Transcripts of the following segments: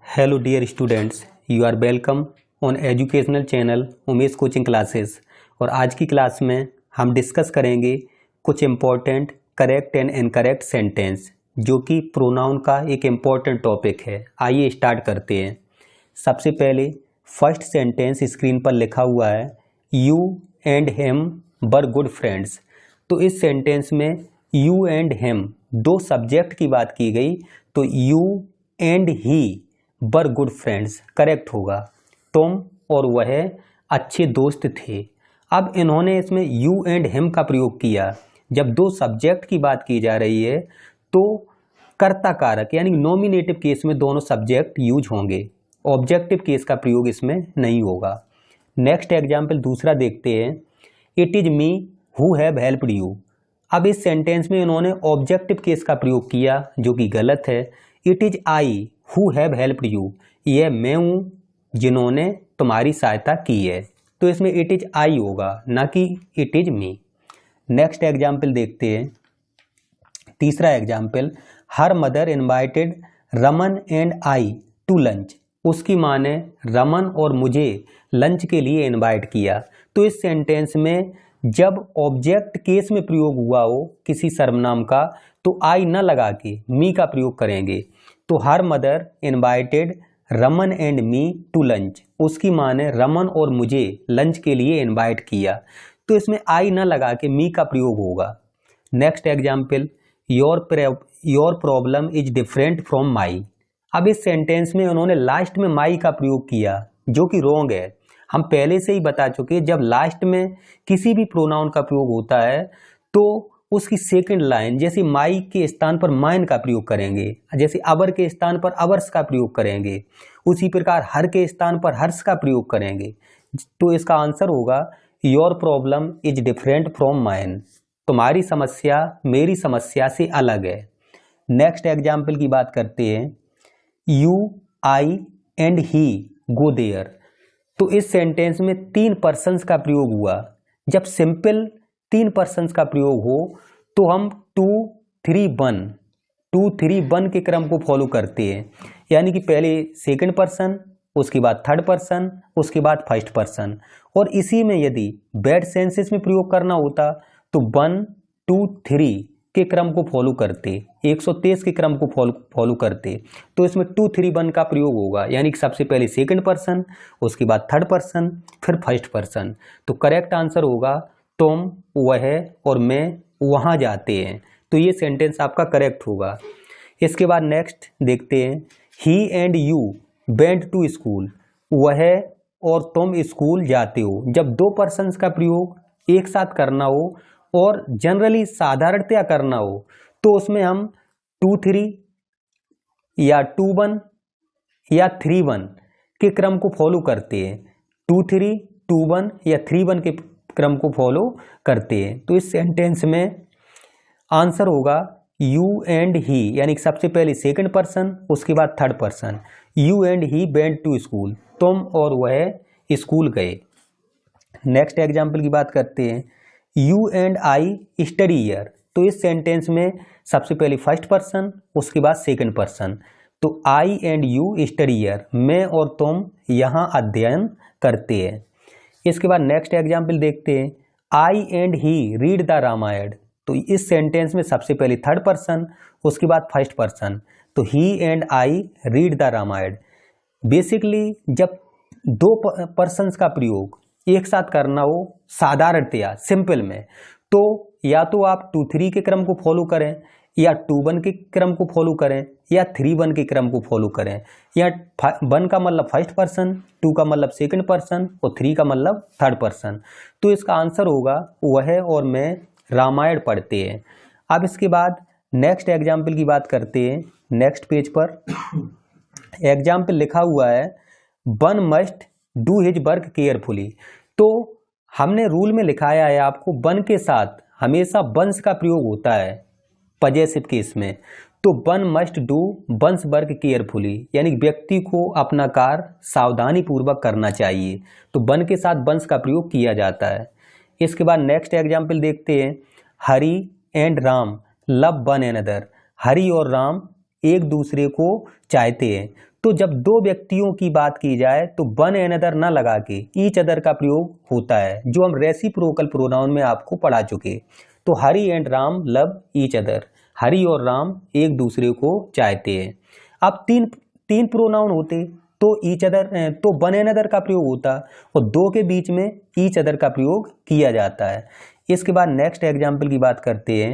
Hello dear students, you are welcome on educational channel Umesh coaching classes. और आज की class में हम डिस्कस करेंगे कुछ important correct and incorrect sentence, जो कि प्रोनाउन का एक इम्पॉर्टेंट टॉपिक है। आइए स्टार्ट करते हैं। सबसे पहले फर्स्ट सेंटेंस स्क्रीन पर लिखा हुआ है, you and him were good friends. तो इस सेंटेंस में यू एंड हिम दो सब्जेक्ट की बात की गई, तो you and he were good friends correct होगा। तुम और वह अच्छे दोस्त थे। अब इन्होंने इसमें यू एंड हिम का प्रयोग किया। जब दो सब्जेक्ट की बात की जा रही है तो कर्ता कारक यानी नॉमिनेटिव केस में दोनों सब्जेक्ट यूज होंगे, ऑब्जेक्टिव केस का प्रयोग इसमें नहीं होगा। नेक्स्ट एग्जाम्पल दूसरा देखते हैं, it is me who have helped you. अब इस सेंटेंस में इन्होंने ऑब्जेक्टिव केस का प्रयोग किया, जो कि गलत है। It is I who have helped you, यह मैं हूं जिन्होंने तुम्हारी सहायता की है। तो इसमें इट इज आई होगा, ना कि it is me. Next example देखते हैं, तीसरा example, her mother invited Raman and I to lunch. उसकी माँ ने रमन और मुझे लंच के लिए इनवाइट किया। तो इस सेंटेंस में जब ऑब्जेक्ट केस में प्रयोग हुआ हो किसी सर्वनाम का, तो आई न लगा के मी का प्रयोग करेंगे। तो her mother invited Raman and me to lunch. उसकी माँ ने रमन और मुझे लंच के लिए इनवाइट किया। तो इसमें आई न लगा के मी का प्रयोग होगा। Next example, your problem is different from my. अब इस सेंटेंस में उन्होंने लास्ट में माई का प्रयोग किया, जो कि रॉन्ग है। हम पहले से ही बता चुके, जब लास्ट में किसी भी प्रोनाउन का प्रयोग होता है तो उसकी सेकंड लाइन जैसे माई के स्थान पर माइन का प्रयोग करेंगे, जैसे अवर के स्थान पर अवर्स का प्रयोग करेंगे, उसी प्रकार हर के स्थान पर हर्ष का प्रयोग करेंगे। तो इसका आंसर होगा your problem is different from mine. तुम्हारी समस्या मेरी समस्या से अलग है। नेक्स्ट एग्जाम्पल की बात करते हैं, you I and he go there. तो इस सेंटेंस में तीन पर्सन्स का प्रयोग हुआ। जब सिंपल तीन पर्सन्स का प्रयोग हो तो हम 2, 3, 1 के क्रम को फॉलो करते हैं, यानी कि पहले सेकंड पर्सन, उसके बाद थर्ड पर्सन, उसके बाद फर्स्ट पर्सन। और इसी में यदि बैड सेंसेस में प्रयोग करना होता तो 1, 2, 3 के क्रम को फॉलो करते, 123 के क्रम को फॉलो करते। तो इसमें 2, 3, 1 का प्रयोग होगा, यानी कि सबसे पहले सेकंड पर्सन, उसके बाद थर्ड पर्सन, फिर फर्स्ट पर्सन। तो करेक्ट आंसर होगा तुम, वह और मैं वहाँ जाते हैं। तो ये सेंटेंस आपका करेक्ट होगा। इसके बाद नेक्स्ट देखते हैं, he and you went to school. वह और तुम स्कूल जाते हो। जब दो पर्सन्स का प्रयोग एक साथ करना हो और जनरली साधारणतया करना हो तो उसमें हम 2, 3 या 2, 1 या 3, 1 के क्रम को फॉलो करते हैं। 2, 3, 2, 1 या 3, 1 के क्रम को फॉलो करते हैं। तो इस सेंटेंस में आंसर होगा यू एंड ही, यानी कि सबसे पहले सेकंड पर्सन, उसके बाद third person. You and he went to school, तुम और वह स्कूल गए। नेक्स्ट एग्जाम्पल की बात करते हैं, you and I study here. तो इस सेंटेंस में सबसे पहले फर्स्ट पर्सन, उसके बाद सेकंड पर्सन। तो आई एंड यू स्टडी हियर, मैं और तुम यहाँ अध्ययन करते हैं। इसके बाद नेक्स्ट एग्जाम्पल देखते हैं, I and he read the Ramayana. तो इस सेंटेंस में सबसे पहले थर्ड पर्सन, उसके बाद फर्स्ट पर्सन। तो he and I read the Ramayana. Basically जब दो पर्सन्स का प्रयोग एक साथ करना हो साधारणतया सिंपल में, तो या तो आप 2, 3 के क्रम को फॉलो करें, या 2, 1 के क्रम को फॉलो करें, या 3, 1 के क्रम को फॉलो करें, या 1 का मतलब फर्स्ट पर्सन, 2 का मतलब सेकंड पर्सन और 3 का मतलब थर्ड पर्सन। तो इसका आंसर होगा वह और मैं रामायण पढ़ते हैं। अब इसके बाद नेक्स्ट एग्जाम्पल की बात करते हैं। नेक्स्ट पेज पर एग्जाम्पल लिखा हुआ है, one must do his work carefully. तो हमने रूल में लिखाया है आपको, वन के साथ हमेशा वंस का प्रयोग होता है पजेसिव केस में। तो one must do one's work carefully, यानी व्यक्ति को अपना कार्य सावधानी पूर्वक करना चाहिए। तो वन के साथ वंस का प्रयोग किया जाता है। इसके बाद नेक्स्ट एग्जाम्पल देखते हैं, Hari and Ram love one another. Hari और राम एक दूसरे को चाहते हैं। तो जब दो व्यक्तियों की बात की जाए तो वन अनदर न लगा के ईच अदर का प्रयोग होता है, जो हम रेसिप्रोकल प्रोनाउन में आपको पढ़ा चुके। तो Hari and Ram love each other, Hari और राम एक दूसरे को चाहते हैं। अब तीन प्रोनाउन होते तो ईच अदर तो वन अनदर का प्रयोग होता और दो के बीच में ईच अदर का प्रयोग किया जाता है। इसके बाद नेक्स्ट एग्जाम्पल की बात करते हैं।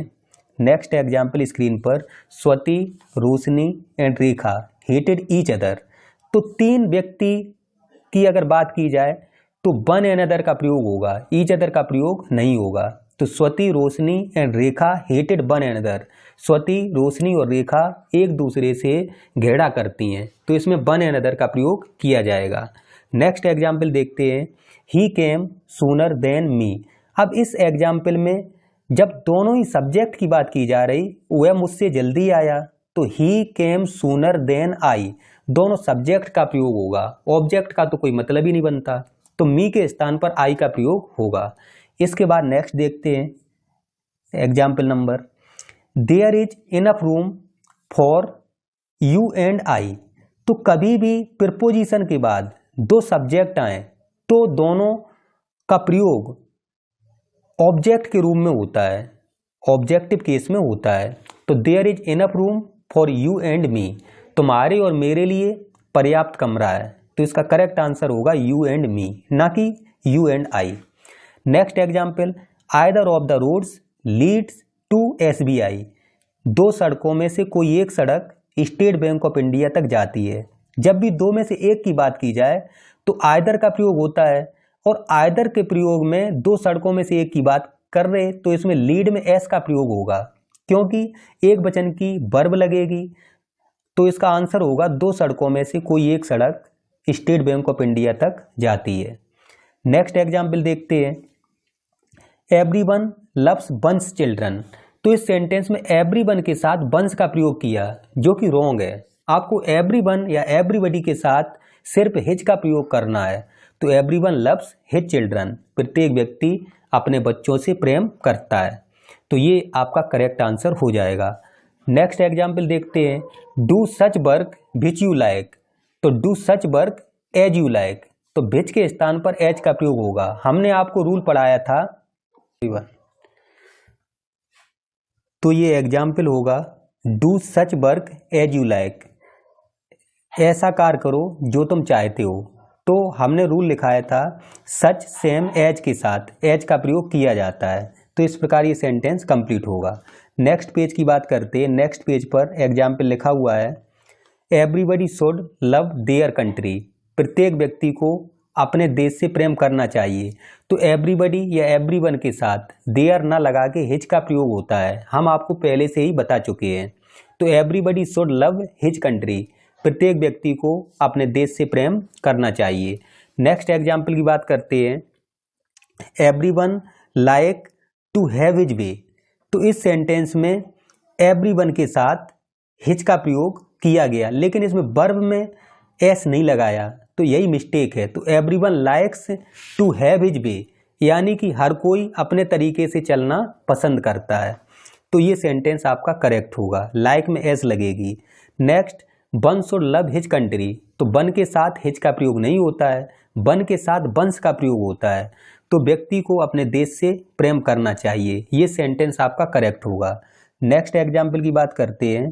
नेक्स्ट एग्जाम्पल स्क्रीन पर, Swati, Roshni and Rekha hated each other. तो तीन व्यक्ति की अगर बात की जाए तो वन अनदर का प्रयोग होगा, ईच अदर का प्रयोग नहीं होगा। तो Swati, Roshni and Rekha hated one another. Swati, Roshni और रेखा एक दूसरे से घेरा करती हैं, तो इसमें वन अनदर का प्रयोग किया जाएगा। नेक्स्ट एग्जाम्पल देखते हैं, ही केम सूनर देन मी। अब इस एग्जाम्पल में जब दोनों ही सब्जेक्ट की बात की जा रही, वह मुझसे जल्दी आया, तो ही केम सूनर देन आई, दोनों सब्जेक्ट का प्रयोग होगा, ऑब्जेक्ट का तो कोई मतलब ही नहीं बनता, तो मी के स्थान पर आई का प्रयोग होगा। इसके बाद नेक्स्ट देखते हैं example number, there is enough room for you and I. तो कभी भी प्रीपोजिशन के बाद दो सब्जेक्ट आए तो दोनों का प्रयोग ऑब्जेक्ट के रूप में होता है, ऑब्जेक्टिव केस में होता है। तो there is enough room for you and me, तुम्हारे और मेरे लिए पर्याप्त कमरा है, तो इसका करेक्ट आंसर होगा यू एंड मी, ना कि you and I. Next example, either of the roads leads to SBI। दो सड़कों में से कोई एक सड़क स्टेट बैंक ऑफ इंडिया तक जाती है। जब भी दो में से एक की बात की जाए तो आइदर का प्रयोग होता है, और आइदर के प्रयोग में दो सड़कों में से एक की बात कर रहे तो इसमें लीड में एस का प्रयोग होगा, क्योंकि एक वचन की वर्ब लगेगी, तो इसका आंसर होगा दो सड़कों में से कोई एक सड़क स्टेट बैंक ऑफ इंडिया तक जाती है। नेक्स्ट एग्जाम्पल देखते हैं, एवरीवन लव्स बंस चिल्ड्रन। तो इस सेंटेंस में एवरीवन के साथ बंस का प्रयोग किया, जो कि रॉन्ग है। आपको एवरीवन या एवरीबडी के साथ सिर्फ हिज का प्रयोग करना है। तो एवरीवन लव्स हिज चिल्ड्रन, प्रत्येक व्यक्ति अपने बच्चों से प्रेम करता है, तो ये आपका करेक्ट आंसर हो जाएगा। नेक्स्ट एग्जाम्पल देखते हैं, do such work which you like. तो do such work as you like, तो विच के स्थान पर एज का प्रयोग होगा। हमने आपको रूल पढ़ाया था, तो ये एग्जाम्पल होगा do such work as you like, ऐसा कार्य करो जो तुम चाहते हो। तो हमने रूल लिखाया था सच सेम एज के साथ एज का प्रयोग किया जाता है, तो इस प्रकार ये सेंटेंस कंप्लीट होगा। नेक्स्ट पेज की बात करते हैं। नेक्स्ट पेज पर एग्जाम्पल लिखा हुआ है, everybody should love their country. प्रत्येक व्यक्ति को अपने देश से प्रेम करना चाहिए। तो एवरीबडी या एवरीवन के साथ देयर ना लगा के हिज का प्रयोग होता है, हम आपको पहले से ही बता चुके हैं। तो everybody should love his country, प्रत्येक व्यक्ति को अपने देश से प्रेम करना चाहिए। नेक्स्ट एग्जाम्पल की बात करते हैं, everyone like to have his way. तो इस सेंटेंस में एवरीवन के साथ हिज का प्रयोग किया गया, लेकिन इसमें वर्ब में एस नहीं लगाया, तो यही मिस्टेक है। तो everyone likes to have his way, यानी कि हर कोई अपने तरीके से चलना पसंद करता है, तो ये सेंटेंस आपका करेक्ट होगा, लाइक में एस लगेगी। Next, one should love his country. तो वन के साथ हिज का प्रयोग नहीं होता है, वन के साथ वंश का प्रयोग होता है। तो व्यक्ति को अपने देश से प्रेम करना चाहिए, ये सेंटेंस आपका करेक्ट होगा। नेक्स्ट एग्जाम्पल की बात करते हैं।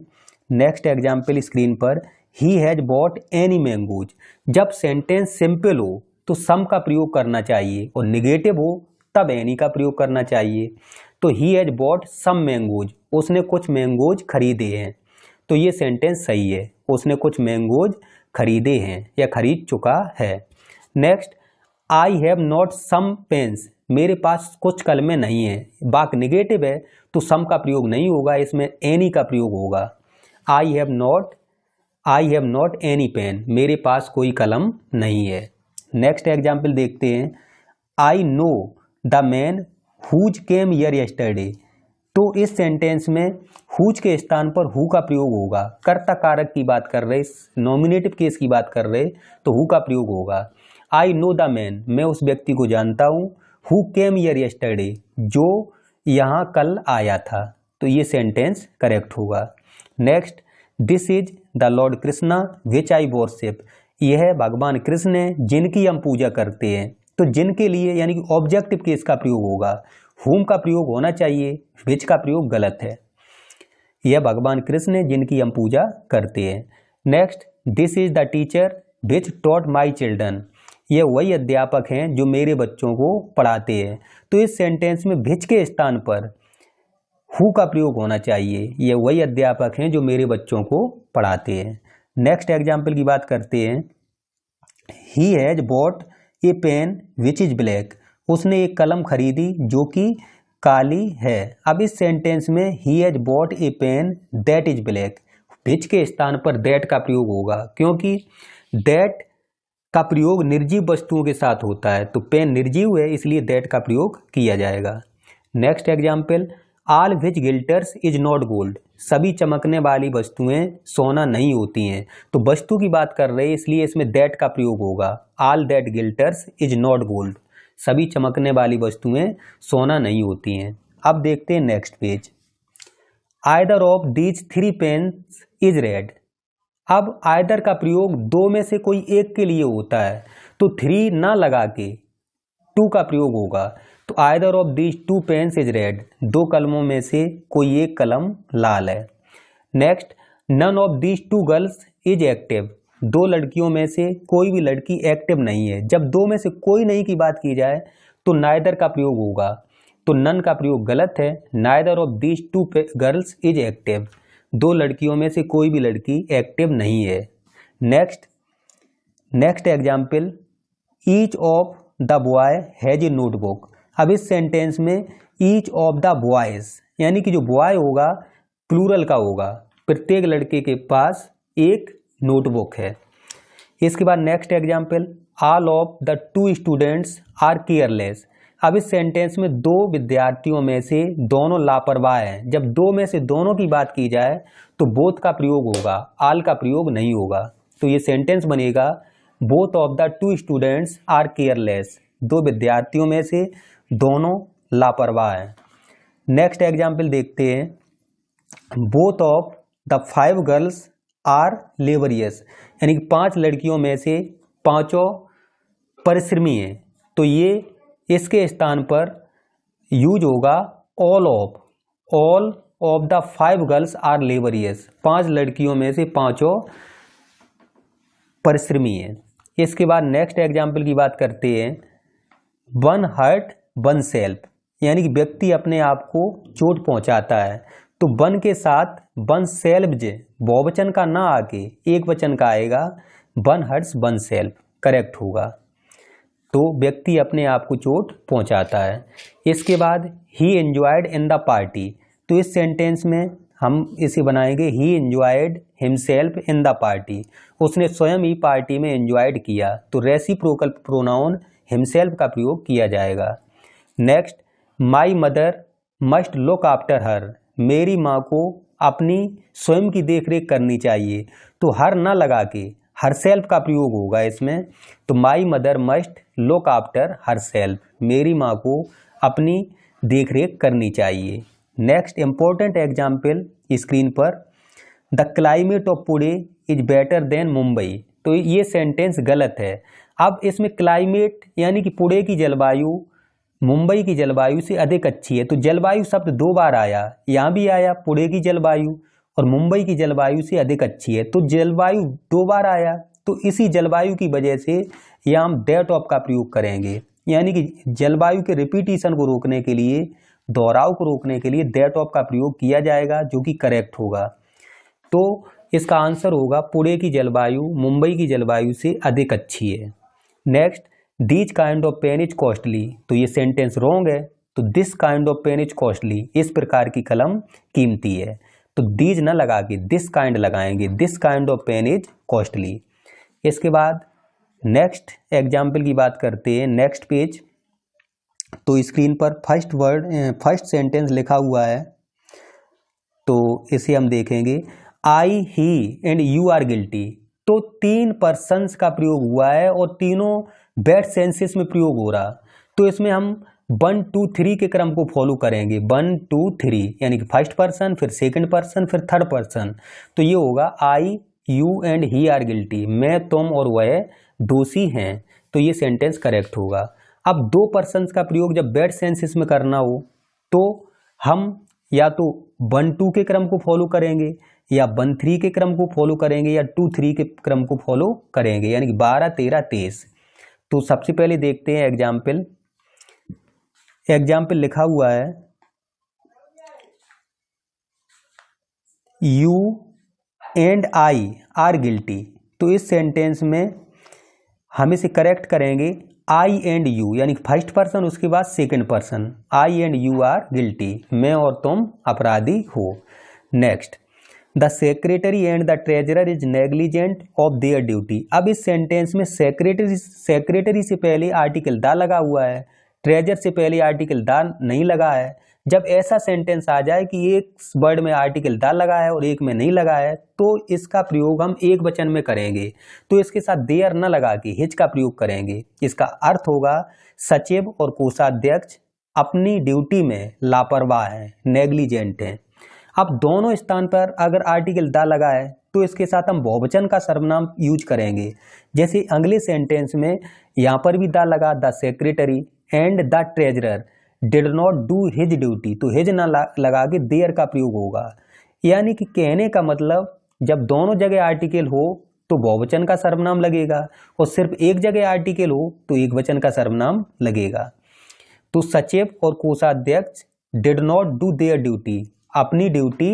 नेक्स्ट एग्जाम्पल स्क्रीन पर, ही हैज बॉट एनी मैंगोज। जब सेंटेंस सिंपल हो तो सम का प्रयोग करना चाहिए, और निगेटिव हो तब एनी का प्रयोग करना चाहिए। तो he has bought some mangoes, उसने कुछ मैंगोज खरीदे हैं, तो ये सेंटेंस सही है, उसने कुछ मैंगोज खरीदे हैं या खरीद चुका है। Next, I have not some pens. मेरे पास कुछ कलमें नहीं है, बाक निगेटिव है तो सम का प्रयोग नहीं होगा, इसमें एनी का प्रयोग होगा। I have not any pen, मेरे पास कोई कलम नहीं है। नेक्स्ट एग्जाम्पल देखते हैं, I know the man whose came here yesterday. तो इस सेंटेंस में हुज के स्थान पर हु का प्रयोग होगा, कर्ता कारक की बात कर रहे, नॉमिनेटिव केस की बात कर रहे तो हु का प्रयोग होगा। आई नो द मैन, मैं उस व्यक्ति को जानता हूँ, हु केम हियर यस्टरडे, जो यहाँ कल आया था, तो ये सेंटेंस करेक्ट होगा। Next, this is the Lord Krishna which I worship, यह भगवान कृष्ण है जिनकी हम पूजा करते हैं। तो जिनके लिए यानी कि ऑब्जेक्टिव केस का प्रयोग होगा, हुम का प्रयोग होना चाहिए, विच का प्रयोग गलत है। यह भगवान कृष्ण है जिनकी हम पूजा करते हैं। Next, this is the teacher which taught my children, यह वही अध्यापक हैं जो मेरे बच्चों को पढ़ाते हैं। तो इस सेंटेंस में विच के स्थान पर हु का प्रयोग होना चाहिए, यह वही अध्यापक हैं जो मेरे बच्चों को पढ़ाते हैं। नेक्स्ट एग्जाम्पल की बात करते हैं। He has bought a pen which is black, उसने एक कलम खरीदी जो कि काली है। अब इस सेंटेंस में he has bought a pen that is black, which के स्थान पर दैट का प्रयोग होगा, क्योंकि दैट का प्रयोग निर्जीव वस्तुओं के साथ होता है। तो पेन निर्जीव है, इसलिए दैट का प्रयोग किया जाएगा। Next example, all which glitters is not gold, सभी चमकने वाली वस्तुएं सोना नहीं होती हैं। तो वस्तु की बात कर रहे हैं, इसलिए इसमें दैट का प्रयोग होगा। All that glitters is not gold, सभी चमकने वाली वस्तुएं सोना नहीं होती हैं। अब देखते हैं next page. Either of these three pens is red, अब आइदर का प्रयोग दो में से कोई एक के लिए होता है, तो थ्री ना लगा के टू का प्रयोग होगा। तो either of these two pens is red, दो कलमों में से कोई एक कलम लाल है। Next, none of these two girls is active, दो लड़कियों में से कोई भी लड़की एक्टिव नहीं है। जब दो में से कोई नहीं की बात की जाए तो नाइदर का प्रयोग होगा, तो नन का प्रयोग गलत है। Neither of these two girls is active, दो लड़कियों में से कोई भी लड़की एक्टिव नहीं है। Next example, each of the boy has a notebook, अब इस सेंटेंस में ईच ऑफ द बॉयज यानी कि जो बॉय होगा प्लूरल का होगा, प्रत्येक लड़के के पास एक नोटबुक है। इसके बाद next example, all of the two students are careless, अब इस सेंटेंस में दो विद्यार्थियों में से दोनों लापरवाह हैं। जब दो में से दोनों की बात की जाए तो बोथ का प्रयोग होगा, ऑल का प्रयोग नहीं होगा। तो ये सेंटेंस बनेगा, both of the two students are careless, दो विद्यार्थियों में से दोनों लापरवाह हैं। नेक्स्ट एग्जाम्पल देखते हैं, both of the five girls are laborious, यानी कि पांच लड़कियों में से पांचों परिश्रमी हैं। तो ये इसके स्थान पर यूज होगा all of the five girls are laborious, पांच लड़कियों में से पांचों परिश्रमी हैं। इसके बाद नेक्स्ट एग्जाम्पल की बात करते हैं, वन हर्ट वन सेल्फ, यानी कि व्यक्ति अपने आप को चोट पहुंचाता है। तो वन के साथ वन सेल्फ बहुवचन का ना आके एक वचन का आएगा, one hurts oneself correct होगा। तो व्यक्ति अपने आप को चोट पहुंचाता है। इसके बाद ही एंजॉयड इन द पार्टी, तो इस सेंटेंस में हम इसे बनाएंगे, ही enjoyed himself in the party, उसने स्वयं ही पार्टी में एंजॉयड किया। तो रेसिप्रोकल प्रोनाउन हिमसेल्फ का प्रयोग किया जाएगा। Next, my mother must look after her, मेरी माँ को अपनी स्वयं की देखरेख करनी चाहिए। तो हर ना लगा के हर सेल्फ का प्रयोग होगा इसमें। तो my mother must look after her self, मेरी माँ को अपनी देखरेख करनी चाहिए। नेक्स्ट इंपॉर्टेंट एग्जाम्पल स्क्रीन पर, the climate of Pune is better than Mumbai, तो ये सेंटेंस गलत है। अब इसमें क्लाइमेट यानी कि पुणे की जलवायु मुंबई की जलवायु से अधिक अच्छी है। तो जलवायु शब्द दो बार आया, यहाँ भी आया पुणे की जलवायु और मुंबई की जलवायु से अधिक अच्छी है। तो जलवायु दो बार आया, तो इसी जलवायु की वजह से यहाँ हम दैट ऑफ का प्रयोग करेंगे, यानी कि जलवायु के रिपीटिशन को रोकने के लिए, दोहराव को रोकने के लिए दैट ऑफ का प्रयोग किया जाएगा, जो कि करेक्ट होगा। तो इसका आंसर होगा पुणे की जलवायु मुंबई की जलवायु से अधिक अच्छी है। Next, this kind of pen is costly, तो ये सेंटेंस रॉन्ग है। तो this kind of pen is costly, इस प्रकार की कलम कीमती है। तो दीज न लगा के दिस काइंड लगाएंगे, this kind of pen is costly. इसके बाद नेक्स्ट एग्जाम्पल की बात करते हैं। नेक्स्ट पेज, तो स्क्रीन पर फर्स्ट सेंटेंस लिखा हुआ है, तो इसे हम देखेंगे। I, he and you are guilty, तो तीन पर्सन्स का प्रयोग हुआ है और तीनों बैड सेंसेस में प्रयोग हो रहा। तो इसमें हम 1 2 3 के क्रम को फॉलो करेंगे, 1 2 3, यानी कि फर्स्ट पर्सन, फिर सेकंड पर्सन, फिर थर्ड पर्सन। तो ये होगा I, you and he are guilty, मैं, तुम और वह दोषी हैं, तो ये सेंटेंस करेक्ट होगा। अब दो पर्सन्स का प्रयोग जब बैड सेंसेस में करना हो तो हम या तो 1-2 के क्रम को फॉलो करेंगे या 1-3 के क्रम को फॉलो करेंगे या 2-3 के क्रम को फॉलो करेंगे, यानी कि 12, 13, 23। तो सबसे पहले देखते हैं एग्जाम्पल लिखा हुआ है you and I are guilty. तो इस सेंटेंस में हम इसे करेक्ट करेंगे आई एंड यू, यानी फर्स्ट पर्सन उसके बाद second person, I and you are guilty, मैं और तुम अपराधी हो। Next, the secretary and the treasurer is negligent of their duty. अब इस सेंटेंस में सेक्रेटरी से पहले आर्टिकल द लगा हुआ है, ट्रेजर से पहले आर्टिकल द नहीं लगा है। जब ऐसा सेंटेंस आ जाए कि एक वर्ड में आर्टिकल द लगा है और एक में नहीं लगा है, तो इसका प्रयोग हम एक वचन में करेंगे, तो इसके साथ देयर न लगा के हिज का प्रयोग करेंगे। इसका अर्थ होगा सचिव और कोषाध्यक्ष अपनी ड्यूटी में लापरवाह हैं, नेग्लिजेंट हैं। अब दोनों स्थान पर अगर आर्टिकल द लगा है तो इसके साथ हम बहुवचन का सर्वनाम यूज करेंगे। जैसे अगले सेंटेंस में यहाँ पर भी द लगा, the secretary and the treasurer did not do his duty, तो हिज ना लगा के देयर का प्रयोग होगा। यानी कि कहने का मतलब जब दोनों जगह आर्टिकल हो तो बहुवचन का सर्वनाम लगेगा और सिर्फ एक जगह आर्टिकल हो तो एक वचन का सर्वनाम लगेगा। तो सचिव और कोषाध्यक्ष did not do their duty, अपनी ड्यूटी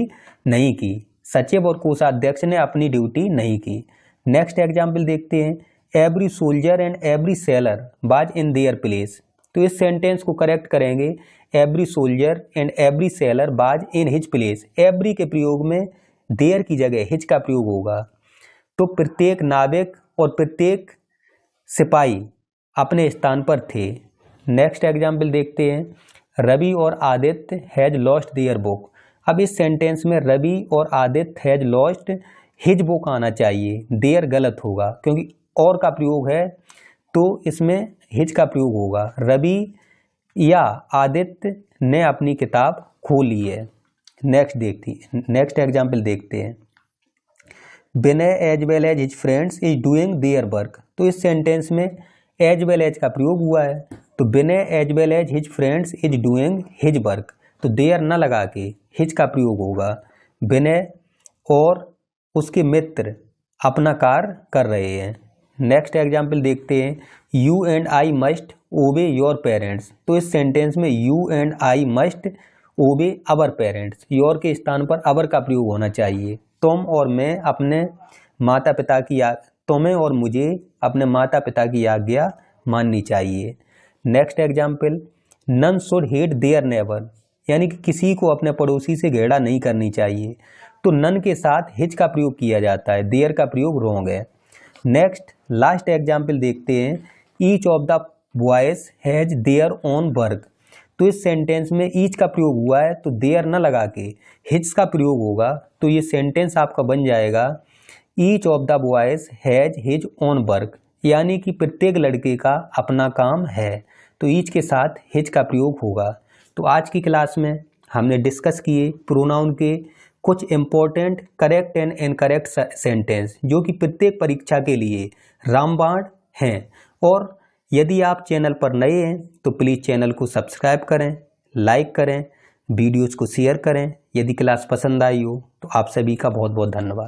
नहीं की, सचिव और कोषाध्यक्ष ने अपनी ड्यूटी नहीं की। नेक्स्ट एग्जाम्पल देखते हैं, every soldier and every seller was in their place. तो इस सेंटेंस को करेक्ट करेंगे, every soldier and every seller was in his place. Every के प्रयोग में देयर की जगह हिज का प्रयोग होगा। तो प्रत्येक नाविक और प्रत्येक सिपाही अपने स्थान पर थे। नेक्स्ट एग्जाम्पल देखते हैं, रवि और Aditya has lost their book. अब इस सेंटेंस में रवि और Aditya has lost his book आना चाहिए, देयर गलत होगा क्योंकि और का प्रयोग है, तो इसमें हिज का प्रयोग होगा। रवि या आदित्य ने अपनी किताब खो ली है। नेक्स्ट एग्जाम्पल देखते हैं, Vinay as well as his friends is doing their work. तो इस सेंटेंस में एज वेल एज का प्रयोग हुआ है, तो Vinay as well as his friends is doing his work, तो देयर न लगा के हिज का प्रयोग होगा। विनय और उसके मित्र अपना कार्य कर रहे हैं। नेक्स्ट एग्जाम्पल देखते हैं, यू एंड आई मस्ट ओबे योर पेरेंट्स। तो इस सेंटेंस में यू एंड आई मस्ट ओबे अवर पेरेंट्स, योर के स्थान पर अवर का प्रयोग होना चाहिए। तुम और मैं अपने माता पिता की तुम्हें और मुझे अपने माता पिता की आज्ञा माननी चाहिए। Next example, none should hate their neighbour, यानी कि किसी को अपने पड़ोसी से घृणा नहीं करनी चाहिए, तो नन के साथ हिज का प्रयोग किया जाता है, देयर का प्रयोग रॉन्ग है। नेक्स्ट लास्ट एग्जाम्पल देखते हैं, each of the boys has their own work. तो इस सेंटेंस में ईच का प्रयोग हुआ है, तो देयर न लगा के हिज का प्रयोग होगा, तो ये सेंटेंस आपका बन जाएगा each of the boys has his own work, यानी कि प्रत्येक लड़के का अपना काम है, तो ईच के साथ हिज का प्रयोग होगा। तो आज की क्लास में हमने डिस्कस किए प्रोनाउन के कुछ important correct and incorrect sentence, जो कि प्रत्येक परीक्षा के लिए रामबाण हैं। और यदि आप चैनल पर नए हैं तो प्लीज़ चैनल को सब्सक्राइब करें, लाइक करें, वीडियोज़ को शेयर करें। यदि क्लास पसंद आई हो तो आप सभी का बहुत बहुत धन्यवाद।